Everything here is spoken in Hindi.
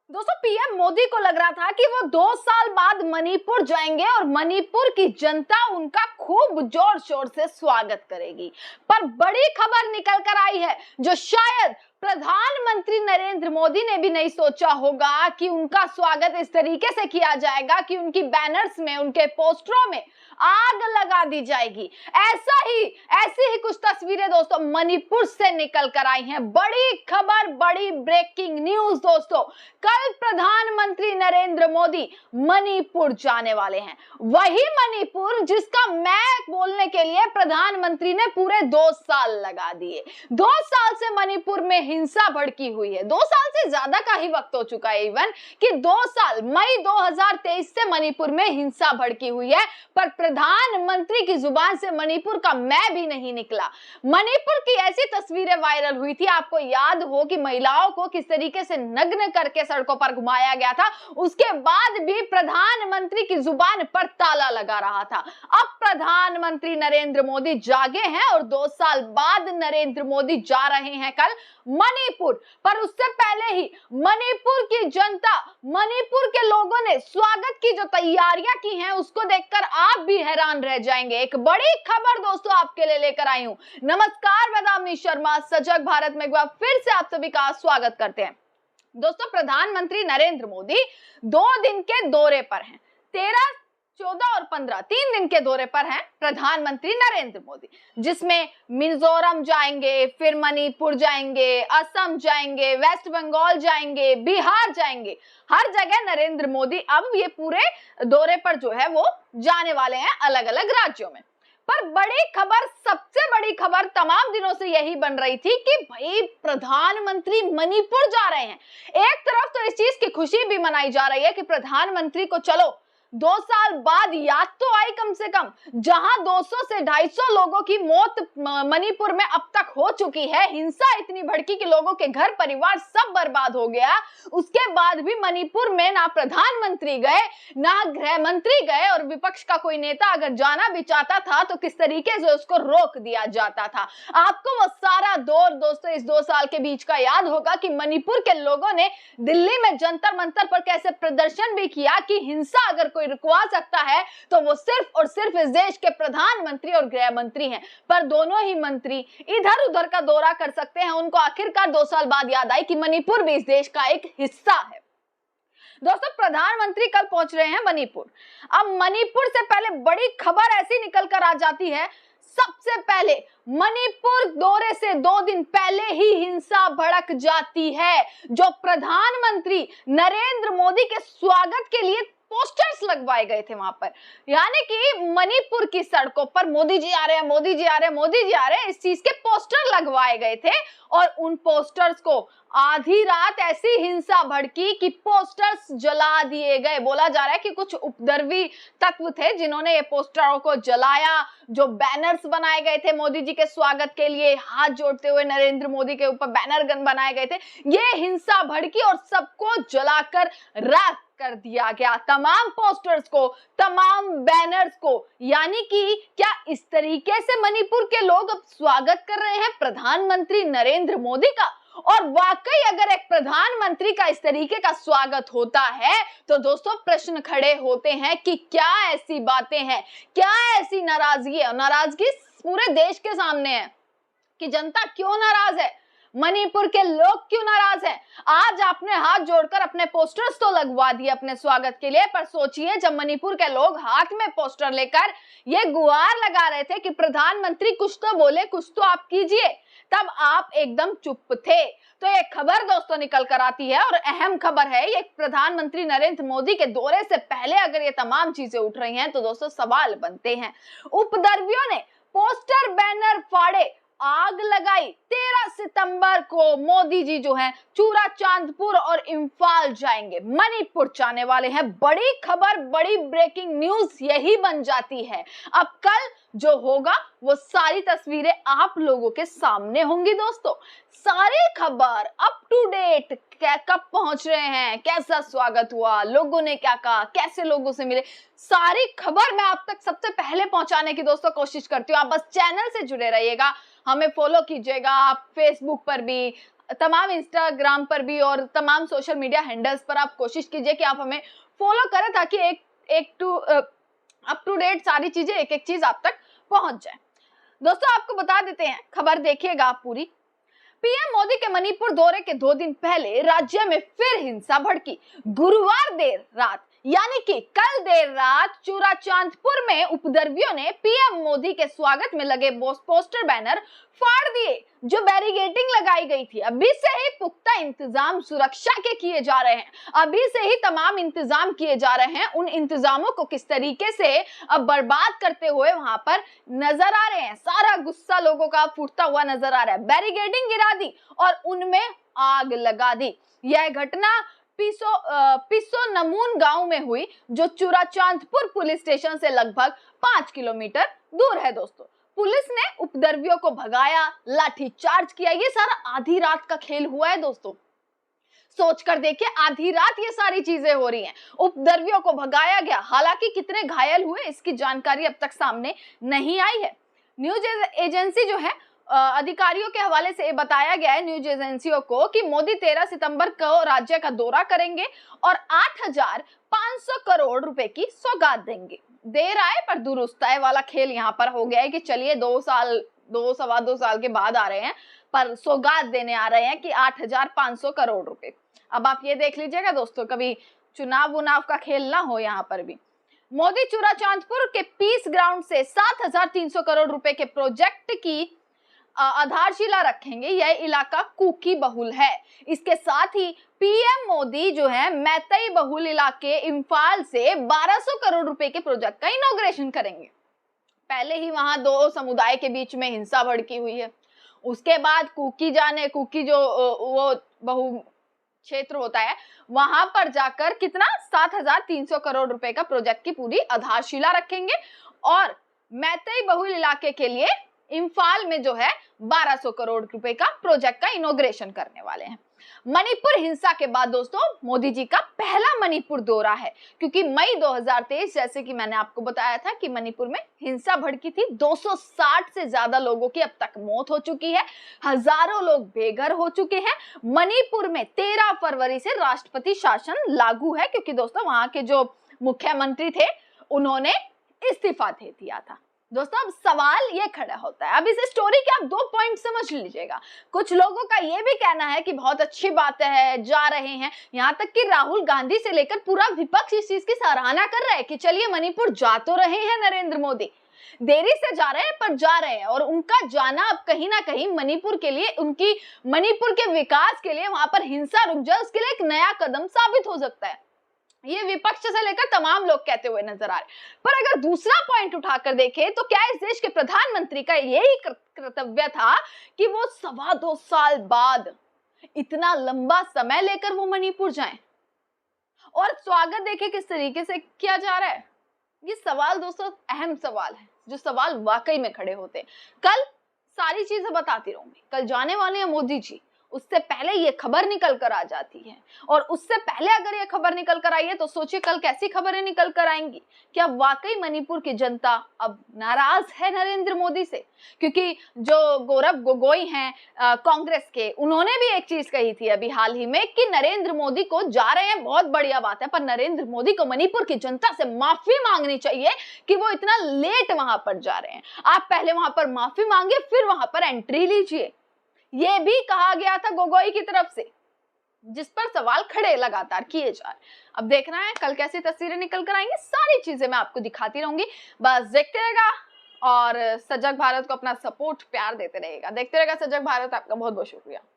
दोस्तों पीएम मोदी को लग रहा था कि वो 2 साल बाद मणिपुर जाएंगे और मणिपुर की जनता उनका खूब जोर शोर से स्वागत करेगी। पर बड़ी खबर निकल कर आई है जो शायद प्रधानमंत्री नरेंद्र मोदी ने भी नहीं सोचा होगा कि उनका स्वागत इस तरीके से किया जाएगा कि उनकी बैनर्स में, उनके पोस्टरों में आग लगा दी जाएगी। ऐसी ही कुछ तस्वीरें दोस्तों मणिपुर से निकल कर आई हैं। बड़ी खबर, बड़ी ब्रेकिंग न्यूज दोस्तों, कल प्रधानमंत्री नरेंद्र मोदी मणिपुर जाने वाले हैं। वही मणिपुर जिसका मैप बोलने के लिए प्रधानमंत्री ने पूरे 2 साल लगा दिए। 2 साल से मणिपुर में हिंसा भड़की हुई है। 2 साल से ज्यादा का ही वक्त हो चुका है इवन कि 2 साल मई 2023 से मणिपुर में हिंसा भड़की हुई है, पर प्रधानमंत्री की जुबान से मणिपुर का मैं भी नहीं निकला। मणिपुर की ऐसी तस्वीरें वायरल हुई थी, आपको याद हो कि महिलाओं को किस तरीके से नग्न करके सड़कों पर घुमाया गया था। उसके बाद भी प्रधानमंत्री की जुबान पर ताला लगा रहा था। अब प्रधानमंत्री नरेंद्र मोदी जागे हैं और 2 साल बाद नरेंद्र मोदी जा रहे हैं कल मणिपुर। पर उससे पहले ही मणिपुर की जनता, मणिपुर के लोगों ने स्वागत की जो तैयारियां की हैं उसको देखकर आप भी हैरान रह जाएंगे। एक बड़ी खबर दोस्तों आपके लिए लेकर आई हूं। नमस्कार, मैं दामिनी शर्मा, सजग भारत में एक बार फिर से आप सभी का स्वागत करते हैं। दोस्तों प्रधानमंत्री नरेंद्र मोदी 2 दिन के दौरे पर हैं। 13, 14 और 15 3 दिन के दौरे पर हैं प्रधानमंत्री नरेंद्र मोदी, जिसमें मिजोरम जाएंगे, फिर मणिपुर जाएंगे, असम जाएंगे, वेस्ट बंगाल जाएंगे, बिहार जाएंगे। हर जगह नरेंद्र मोदी अब ये पूरे दौरे पर जो है वो जाने वाले हैं अलग अलग राज्यों में। पर बड़ी खबर, सबसे बड़ी खबर तमाम दिनों से यही बन रही थी कि भाई प्रधानमंत्री मणिपुर जा रहे हैं। एक तरफ तो इस चीज की खुशी भी मनाई जा रही है कि प्रधानमंत्री को चलो 2 साल बाद याद तो आई कम से कम, जहां 200 से 250 लोगों की मौत मणिपुर में अब तक हो चुकी है। हिंसा इतनी भड़की कि लोगों के घर परिवार सब बर्बाद हो गया। उसके बाद भी मणिपुर में ना प्रधानमंत्री गए, ना गृह मंत्री गए, और विपक्ष का कोई नेता अगर जाना भी चाहता था तो किस तरीके से उसको रोक दिया जाता था। आपको वो सारा दौर दोस्तों इस 2 साल के बीच का याद होगा कि मणिपुर के लोगों ने दिल्ली में जंतर मंतर पर कैसे प्रदर्शन भी किया कि हिंसा अगर कोई रुकवा सकता है तो वो सिर्फ और सिर्फ इस देश के प्रधानमंत्री और गृह मंत्री हैं। पर दोनों ही मंत्री इधर उधर का दौरा कर सकते हैं। उनको आखिरकार 2 साल बाद याद आई कि मणिपुर भी इस देश का एक हिस्सा है। दोस्तों प्रधानमंत्री कल पहुंच रहे हैं मणिपुर। अब मणिपुर से पहले बड़ी खबर ऐसी निकल कर आ जाती है, सबसे पहले मणिपुर दौरे से 2 दिन पहले ही हिंसा भड़क जाती है। जो प्रधानमंत्री नरेंद्र मोदी के स्वागत के लिए पोस्टर्स लगवाए गए थे वहां पर, यानी कि मणिपुर की सड़कों पर मोदी जी आ रहे हैं, मोदी जी आ रहे हैं, मोदी जी आ रहे हैं, इस चीज के पोस्टर लगवाए गए थे। और उन पोस्टर्स को आधी रात ऐसी हिंसा भड़की कि पोस्टर्स जला दिए गए। बोला जा रहा है कि कुछ उपद्रवी तत्व थे जिन्होंने ये पोस्टरों को जलाया। जो बैनर्स बनाए गए थे मोदी जी के स्वागत के लिए, हाथ जोड़ते हुए नरेंद्र मोदी के ऊपर बैनर गन बनाए गए थे, ये हिंसा भड़की और सबको जलाकर राख कर दिया गया। तमाम पोस्टर्स को, तमाम बैनर्स को। यानी कि क्या इस तरीके से मणिपुर के लोग अब स्वागत कर रहे हैं प्रधानमंत्री नरेंद्र मोदी का? और वाकई अगर एक प्रधानमंत्री का इस तरीके का स्वागत होता है तो दोस्तों प्रश्न खड़े होते हैं कि क्या ऐसी बातें हैं, क्या ऐसी नाराजगी है? नाराजगी पूरे देश के सामने है कि जनता क्यों नाराज है, मणिपुर के लोग क्यों नाराज हैं। आज आपने हाथ जोड़कर अपने पोस्टर्स तो लगवा दिए अपने स्वागत के लिए, पर सोचिए जब मणिपुर के लोग हाथ में पोस्टर लेकर ये गुहार लगा रहे थे कि प्रधानमंत्री कुछ तो बोले, कुछ तो आप कीजिए, तब आप एकदम चुप थे। तो ये खबर दोस्तों निकल कर आती है और अहम खबर है ये। प्रधानमंत्री नरेंद्र मोदी के दौरे से पहले अगर ये तमाम चीजें उठ रही हैं तो दोस्तों सवाल बनते हैं। उपद्रवियों ने पोस्टर बैनर फाड़े, आग लगाई। 13 सितंबर को मोदी जी जो हैं चूरा चांदपुर और इंफाल जाएंगे, मणिपुर जाने वाले हैं। बड़ी खबर, बड़ी ब्रेकिंग न्यूज यही बन जाती है। अब कल जो होगा वो सारी तस्वीरें आप लोगों के सामने होंगी दोस्तों। सारी खबर अप टू डेट, कब पहुंच रहे हैं, कैसा स्वागत हुआ, लोगों ने क्या कहा, कैसे लोगों से मिले, सारी खबर मैं आप तक सबसे पहले पहुंचाने की दोस्तों कोशिश करती हूँ। आप बस चैनल से जुड़े रहिएगा, हमें फॉलो कीजिएगा। आप फेसबुक पर भी, तमाम इंस्टाग्राम पर भी और तमाम सोशल मीडिया हैंडल्स पर आप कोशिश कीजिए कि आप हमें फॉलो करें, ताकि अप टू डेट सारी चीजें, एक एक चीज आप तक पहुंच जाए। दोस्तों आपको बता देते हैं, खबर देखिएगा आप पूरी। पीएम मोदी के मणिपुर दौरे के 2 दिन पहले राज्य में फिर हिंसा भड़की। गुरुवार देर रात यानी कि कल देर रात चूराचांदपुर में उपद्रवियों ने पीएम मोदी के स्वागत में लगे पोस्टर बैनर फाड़ दिए, जो बैरिकेडिंग लगाई गई थी। अभी से ही पुख्ता इंतजाम सुरक्षा के किए जा रहे हैं, अभी से ही तमाम इंतजाम किए जा रहे हैं। उन इंतजामों को किस तरीके से अब बर्बाद करते हुए वहां पर नजर आ रहे हैं। सारा गुस्सा लोगों का फूटता हुआ नजर आ रहा है। बैरिकेडिंग गिरा दी और उनमें आग लगा दी। यह घटना पिसो नमून गांव में हुई, जो चूराचांदपुर पुलिस स्टेशन से लगभग 5 किलोमीटर दूर है। दोस्तों पुलिस ने उपद्रवियों को भगाया, लाठीचार्ज किया। ये सारा आधी रात का खेल हुआ है। दोस्तों सोच कर देखिए, आधी रात ये सारी चीजें हो रही हैं। उपद्रवियों को भगाया गया। हालांकि कितने घायल हुए इसकी जानकारी अब तक सामने नहीं आई है। न्यूज एजेंसी जो है, अधिकारियों के हवाले से बताया गया है न्यूज एजेंसियों को कि मोदी 13 सितंबर को राज्य का दौरा करेंगे और 8,500 करोड़ रुपए की सौगात देंगे। देर आए पर दुरुस्त आए वाला खेल यहाँ पर हो गया है कि चलिए 2 सवा 2 साल के बाद आ रहे हैं, पर सौगात देने आ रहे हैं कि 8,500 करोड़ रुपए। अब आप ये देख लीजिएगा दोस्तों, कभी चुनाव उनाव का खेल ना हो यहाँ पर भी। मोदी चूराचांदपुर के पीस ग्राउंड से 7,300 करोड़ रुपए के प्रोजेक्ट की आधारशिला रखेंगे। यह इलाका कुकी बहुल है। इसके साथ ही पीएम मोदी जो है मैतई बहुल इलाके इम्फाल से 1200 करोड़ रुपए के प्रोजेक्ट का इनॉग्रेशन करेंगे। पहले ही वहां 2 समुदाय के बीच में हिंसा भड़की हुई है। उसके बाद कुकी जो वो बहु क्षेत्र होता है, वहां पर जाकर कितना 7,300 करोड़ रुपए का प्रोजेक्ट की पूरी आधारशिला रखेंगे और मैतई बहुल इलाके के लिए इम्फाल में जो है 1200 करोड़ रुपए का प्रोजेक्ट का इनॉग्रेशन करने वाले हैं। मणिपुर हिंसा के बाद दोस्तों मोदी जी का पहला मणिपुर दौरा है, क्योंकि मई 2023 जैसे कि मैंने आपको बताया था कि मणिपुर में हिंसा भड़की थी। 260 से ज्यादा लोगों की अब तक मौत हो चुकी है, हजारों लोग बेघर हो चुके हैं। मणिपुर में 13 फरवरी से राष्ट्रपति शासन लागू है, क्योंकि दोस्तों वहां के जो मुख्यमंत्री थे उन्होंने इस्तीफा दे दिया था। दोस्तों अब सवाल ये खड़ा होता है, अब इस स्टोरी के आप 2 पॉइंट समझ लीजिएगा। कुछ लोगों का ये भी कहना है कि बहुत अच्छी बात है, जा रहे हैं, यहाँ तक कि राहुल गांधी से लेकर पूरा विपक्ष इस चीज की सराहना कर रहा है कि चलिए मणिपुर जा तो रहे हैं नरेंद्र मोदी, देरी से जा रहे हैं पर जा रहे हैं। और उनका जाना अब कहीं ना कहीं मणिपुर के लिए, उनकी मणिपुर के विकास के लिए, वहां पर हिंसा रुक जाए उसके लिए एक नया कदम साबित हो सकता है। ये विपक्ष से लेकर तमाम लोग कहते हुए नजर आ रहे। पर अगर दूसरा पॉइंट उठाकर देखें तो क्या इस देश के प्रधानमंत्री का यही कर्तव्य था कि वो 2.25 साल बाद इतना लंबा समय लेकर वो मणिपुर जाएं और स्वागत देखें किस तरीके से किया जा रहा है। ये सवाल दोस्तों अहम सवाल है, जो सवाल वाकई में खड़े होते हैं। कल सारी चीजें बताती रहूंगी। कल जाने वाले हैं मोदी जी, उससे पहले ये खबर निकल कर आ जाती है, और उससे पहले अगर ये खबर निकल कर आई है तो सोचिए कल कैसी खबरें निकल कर आएंगी। क्या वाकई मणिपुर की जनता अब नाराज है नरेंद्र मोदी से? क्योंकि जो गौरव गोगोई हैं कांग्रेस के, उन्होंने भी एक चीज कही थी अभी हाल ही में कि नरेंद्र मोदी को जा रहे हैं बहुत बढ़िया बात है, पर नरेंद्र मोदी को मणिपुर की जनता से माफी मांगनी चाहिए कि वो इतना लेट वहां पर जा रहे हैं। आप पहले वहां पर माफी मांगे, फिर वहां पर एंट्री लीजिए। ये भी कहा गया था गोगोई की तरफ से, जिस पर सवाल खड़े लगातार किए जा रहे। अब देखना है कल कैसी तस्वीरें निकल कर आएंगी, सारी चीजें मैं आपको दिखाती रहूंगी। बस देखते रहेगा और सजग भारत को अपना सपोर्ट प्यार देते रहेगा। देखते रहेगा सजग भारत। आपका बहुत बहुत शुक्रिया।